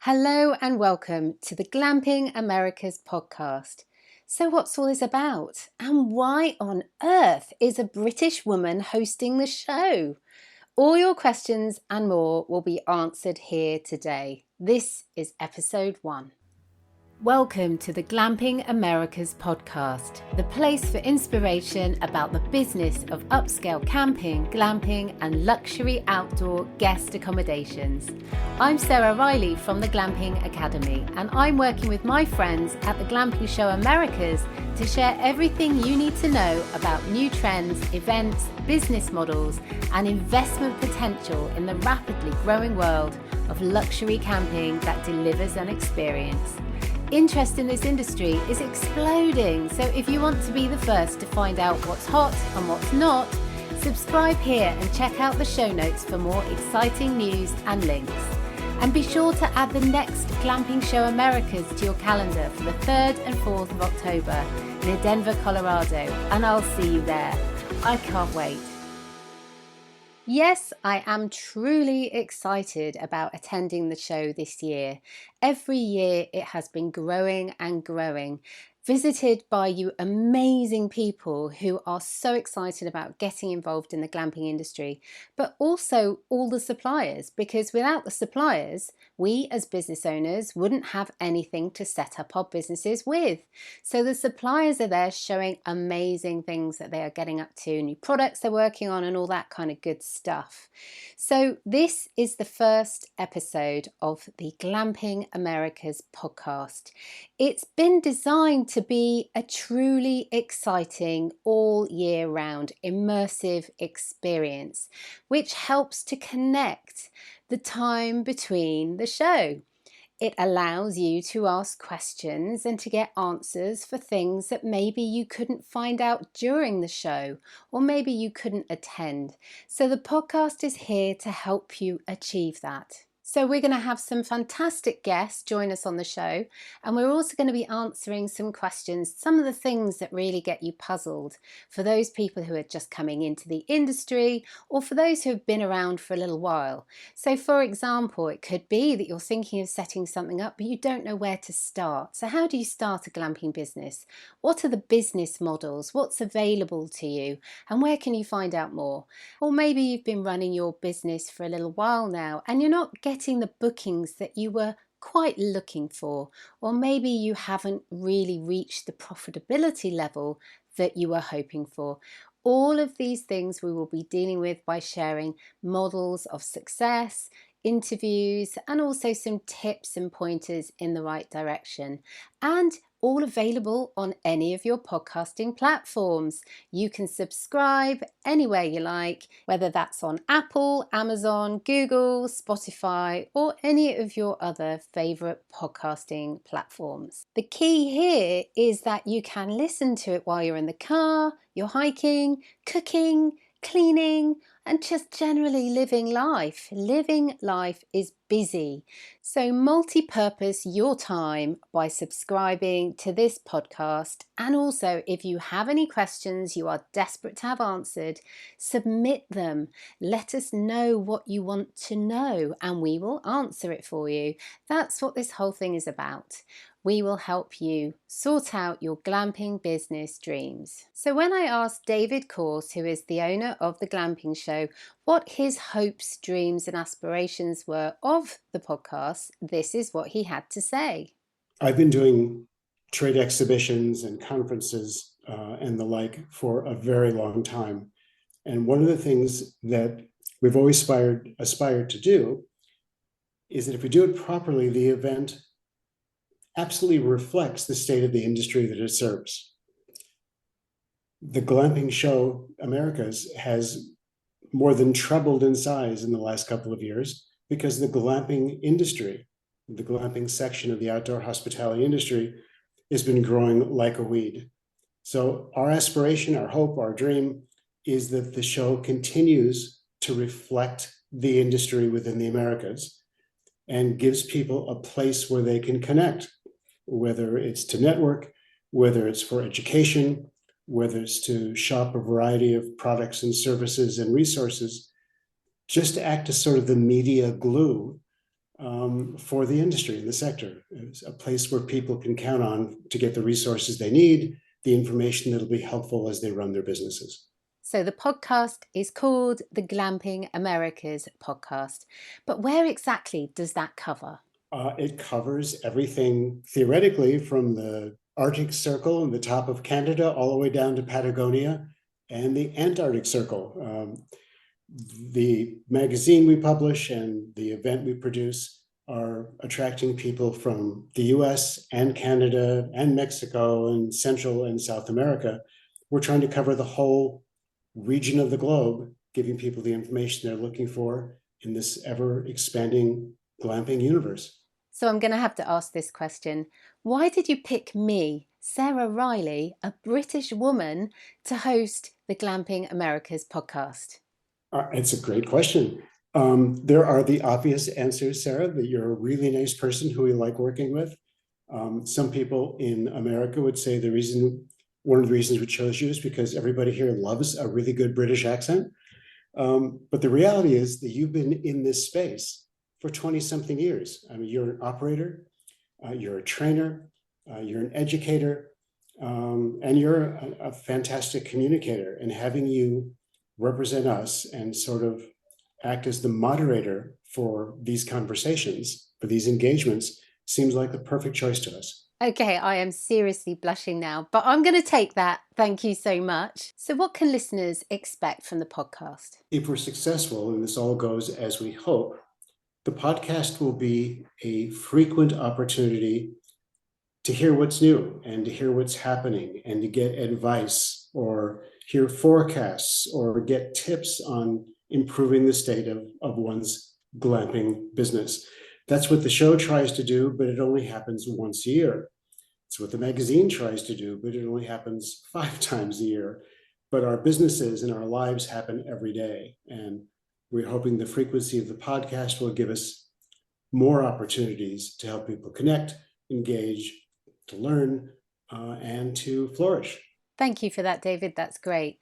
Hello and welcome to the Glamping Americas podcast. So what's all this about? And why on earth is a British woman hosting the show? All your questions and more will be answered here today. This is episode 1. Welcome to the Glamping Americas podcast, the place for inspiration about the business of upscale camping, glamping and luxury outdoor guest accommodations. I'm Sarah Riley from the Glamping Academy, and I'm working with my friends at the Glamping Show Americas to share everything you need to know about new trends, events, business models and investment potential in the rapidly growing world of luxury camping that delivers an experience. Interest in this industry is exploding, so if you want to be the first to find out what's hot and what's not, subscribe here and check out the show notes for more exciting news and links. And be sure to add the next Glamping Show Americas to your calendar for the 3rd and 4th of October near Denver, Colorado, and I'll see you there. I can't wait. Yes, I am truly excited about attending the show this year. Every year it has been growing and growing, visited by you amazing people who are so excited about getting involved in the glamping industry, but also all the suppliers, because without the suppliers, we as business owners wouldn't have anything to set up our businesses with. So the suppliers are there showing amazing things that they are getting up to, new products they're working on and all that kind of good stuff. So this is the first episode of the Glamping Americas podcast. It's been designed to be a truly exciting all year round immersive experience, which helps to connect the time between the show. It allows you to ask questions and to get answers for things that maybe you couldn't find out during the show, or maybe you couldn't attend. So the podcast is here to help you achieve that. So we're going to have some fantastic guests join us on the show, and we're also going to be answering some questions, some of the things that really get you puzzled for those people who are just coming into the industry or for those who have been around for a little while. So for example, it could be that you're thinking of setting something up but you don't know where to start. So how do you start a glamping business? What are the business models? What's available to you? And where can you find out more? Or maybe you've been running your business for a little while now and you're not getting the bookings that you were quite looking for, or maybe you haven't really reached the profitability level that you were hoping for. All of these things we will be dealing with by sharing models of success, interviews, and also some tips and pointers in the right direction, and all available on any of your podcasting platforms. You can subscribe anywhere you like, whether that's on Apple, Amazon, Google, Spotify, or any of your other favorite podcasting platforms. The key here is that you can listen to it while you're in the car, you're hiking, cooking, cleaning, and just generally living life. Living life is busy. So multi-purpose your time by subscribing to this podcast. And also, if you have any questions you are desperate to have answered, submit them. Let us know what you want to know and we will answer it for you. That's what this whole thing is about. We will help you sort out your glamping business dreams. So when I asked David Course, who is the owner of the Glamping Show, what his hopes, dreams and aspirations were of the podcast, this is what he had to say. I've been doing trade exhibitions and conferences and the like for a very long time. And one of the things that we've always aspired to do is that if we do it properly, the event absolutely reflects the state of the industry that it serves. The Glamping Show Americas has more than trebled in size in the last couple of years because the glamping industry, the glamping section of the outdoor hospitality industry, has been growing like a weed. So our aspiration, our hope, our dream is that the show continues to reflect the industry within the Americas and gives people a place where they can connect, whether it's to network, whether it's for education, whether it's to shop a variety of products and services and resources, just to act as sort of the media glue for the industry and the sector. It's a place where people can count on to get the resources they need, the information that'll be helpful as they run their businesses. So the podcast is called the Glamping Americas podcast. But where exactly does that cover? It covers everything theoretically from the Arctic Circle and the top of Canada all the way down to Patagonia and the Antarctic Circle. The magazine we publish and the event we produce are attracting people from the US and Canada and Mexico and Central and South America. We're trying to cover the whole region of the globe, giving people the information they're looking for in this ever expanding glamping universe. So I'm going to have to ask this question. Why did you pick me, Sarah Riley, a British woman, to host the Glamping Americas podcast? It's a great question. There are the obvious answers, Sarah, that you're a really nice person who we like working with. Some people in America would say one of the reasons we chose you is because everybody here loves a really good British accent. But the reality is that you've been in this space for 20-something years. I mean, you're an operator, you're a trainer, you're an educator, and you're a fantastic communicator. And having you represent us and sort of act as the moderator for these conversations, for these engagements, seems like the perfect choice to us. Okay, I am seriously blushing now, but I'm going to take that. Thank you so much. So what can listeners expect from the podcast? If we're successful and this all goes as we hope, the podcast will be a frequent opportunity to hear what's new and to hear what's happening and to get advice or hear forecasts or get tips on improving the state of one's glamping business. That's what the show tries to do, but it only happens once a year. It's what the magazine tries to do, but it only happens 5 times a year. But our businesses and our lives happen every day. And we're hoping the frequency of the podcast will give us more opportunities to help people connect, engage, to learn, and to flourish. Thank you for that, David. That's great.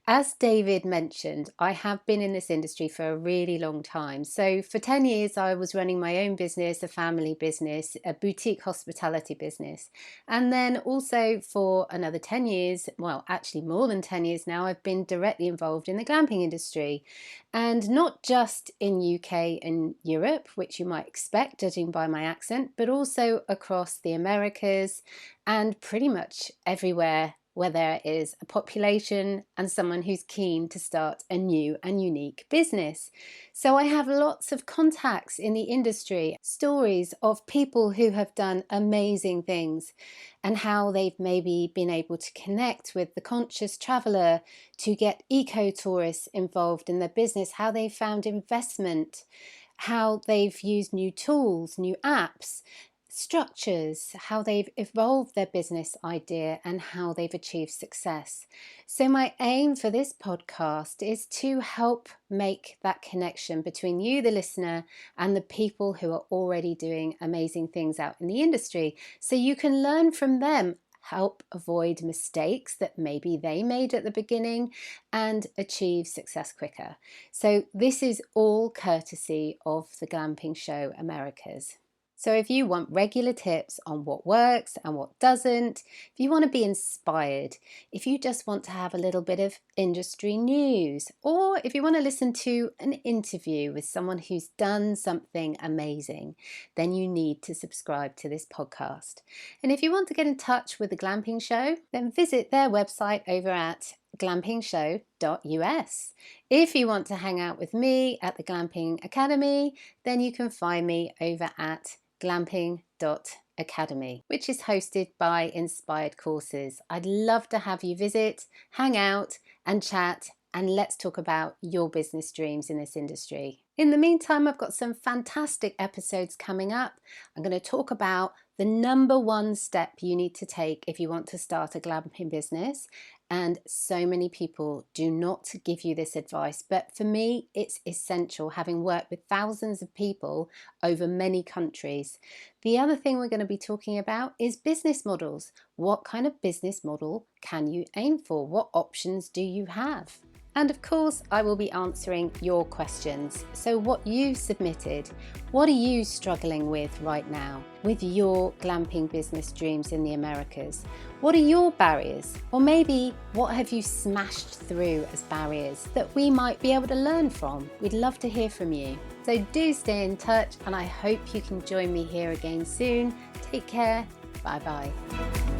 As David mentioned, I have been in this industry for a really long time. So for 10 years, I was running my own business, a family business, a boutique hospitality business. And then also for another 10 years, well, actually more than 10 years now, I've been directly involved in the glamping industry. And not just in UK and Europe, which you might expect, judging by my accent, but also across the Americas and pretty much everywhere where there is a population and someone who's keen to start a new and unique business. So I have lots of contacts in the industry, stories of people who have done amazing things and how they've maybe been able to connect with the conscious traveller to get eco-tourists involved in their business, how they found investment, how they've used new tools, new apps, structures, how they've evolved their business idea and how they've achieved success. So my aim for this podcast is to help make that connection between you, the listener, and the people who are already doing amazing things out in the industry, so you can learn from them, help avoid mistakes that maybe they made at the beginning, and achieve success quicker. So this is all courtesy of the Glamping Show Americas. So if you want regular tips on what works and what doesn't, if you want to be inspired, if you just want to have a little bit of industry news, or if you want to listen to an interview with someone who's done something amazing, then you need to subscribe to this podcast. And if you want to get in touch with the Glamping Show, then visit their website over at glampingshow.us. If you want to hang out with me at the Glamping Academy, then you can find me over at glamping.academy, which is hosted by Inspired Courses. I'd love to have you visit, hang out and chat, and let's talk about your business dreams in this industry. In the meantime, I've got some fantastic episodes coming up. I'm going to talk about the number one step you need to take if you want to start a glamping business. And so many people do not give you this advice, but for me, it's essential, having worked with thousands of people over many countries. The other thing we're going to be talking about is business models. What kind of business model can you aim for? What options do you have? And of course, I will be answering your questions. So what you submitted, what are you struggling with right now with your glamping business dreams in the Americas? What are your barriers? Or maybe what have you smashed through as barriers that we might be able to learn from? We'd love to hear from you. So do stay in touch, and I hope you can join me here again soon. Take care. Bye bye.